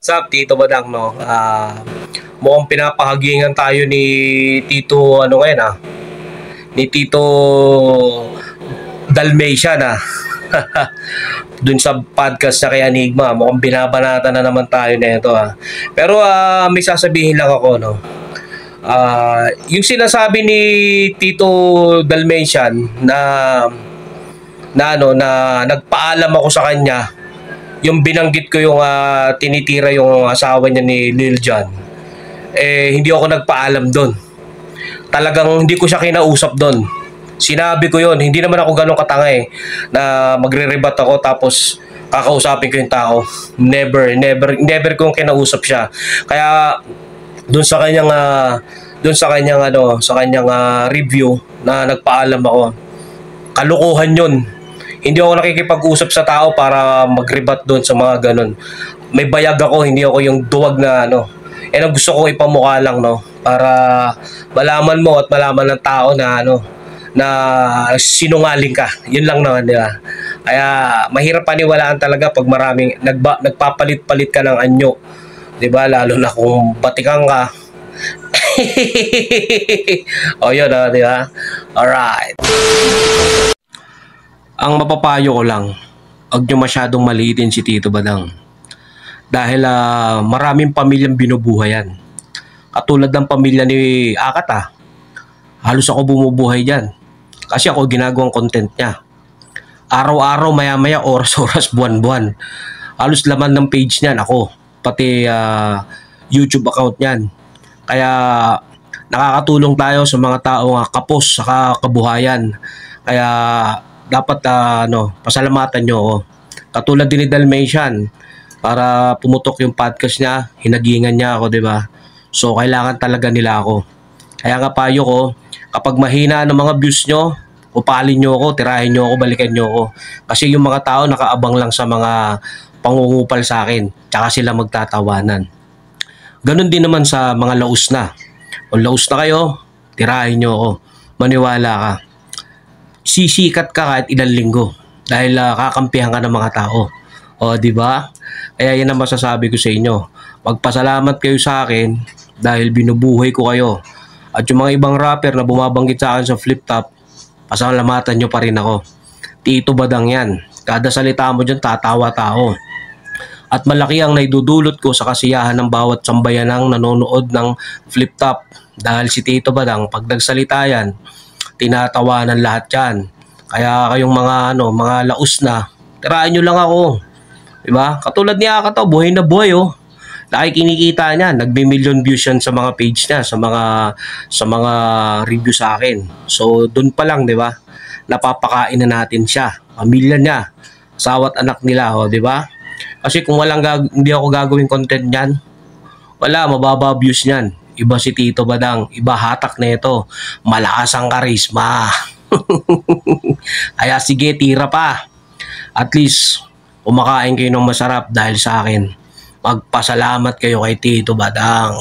Sup, Tito Badang, no? Mukhang pinapahagingan tayo ni Tito, ano ngayon, ni Tito Dalmatian, Dun sa podcast na kay Enigma, mukhang binabanata na naman tayo na ito, Pero may sasabihin lang ako, no? Yung sinasabi ni Tito Dalmatian na nagpaalam ako sa kanya, yung binanggit ko yung tinitira yung asawa niya ni Lil Jon, hindi ako nagpaalam doon. Talagang hindi ko siya kinausap doon. Sinabi ko yon, hindi naman ako ganun katanga na magre-rebat ako tapos kakausapin ko yung tao. Never kong kinausap siya. Kaya doon sa kanyang review na nagpaalam ako, kalokohan yun. Hindi ako nakikipag-usap sa tao para mag-rebat doon sa mga ganun. May bayag ako, hindi ako yung duwag na ang gusto ko ipamukha lang, para malaman mo at malaman ng tao na na sinungaling ka. Yun lang naman, di ba? Kaya mahirap paniwalaan talaga pag maraming nagpapalit-palit ka ng anyo. Di ba? Lalo na kung batikang ka. O yun, di ba? Alright. Ang mapapayo ko lang, huwag nyo masyadong maliitin si Tito Badang. Dahil maraming pamilyang binubuhayan. Katulad ng pamilya ni Akat, halos ako bumubuhay dyan. Kasi ako ginagawang content niya. Araw-araw, maya-maya, oras-oras, buwan-buwan. Halos laman ng page niyan ako. Pati YouTube account niyan. Kaya nakakatulong tayo sa mga taong kapos sa kabuhayan. Kaya dapat pasalamatan nyo ako. Katulad din ni Dalmatian, para pumutok yung podcast niya, hinagingan niya ako, di ba? So kailangan talaga nila ako. Kaya nga payo ko, kapag mahina ng mga views nyo, upalin nyo ako, tirahin nyo ako, balikan nyo ako. Kasi yung mga tao nakaabang lang sa mga pangungupal sa akin, tsaka sila magtatawanan. Ganon din naman sa mga laos na. Kung laos na kayo, tirahin nyo ako. Maniwala ka. Sisikat ka kahit ilang linggo dahil kakampihan ka ng mga tao. O, di ba? Kaya yan ang masasabi ko sa inyo. Magpasalamat kayo sa akin dahil binubuhay ko kayo. At yung mga ibang rapper na bumabanggit sa akin sa flip top, pasalamatan nyo pa rin ako. Tito Badang yan. Kada salita mo dyan, tatawa tao. At malaki ang naidudulot ko sa kasiyahan ng bawat sambayanang nanonood ng flip top. Dahil si Tito Badang, pag nagsalita yan, tinatawanan lahat yan. Kaya kayong mga laos na, tirahin nyo lang ako. Diba? Katulad ni Akataw, buhay na buhay, Laki kinikita niya, nagbi-million views yan sa mga page niya, sa mga review sa akin. So doon pa lang, 'di ba? Napapakain na natin siya, pamilya niya, asawa't anak nila, di ba? Kasi kung hindi ako gagawin content niyan, wala, mababa views niyan. Iba si Tito Badang, iba hatak na ito, malakas ang karisma. Kaya sige, tira pa. At least kumakain kayo ng masarap dahil sa akin. Magpasalamat kayo kay Tito Badang.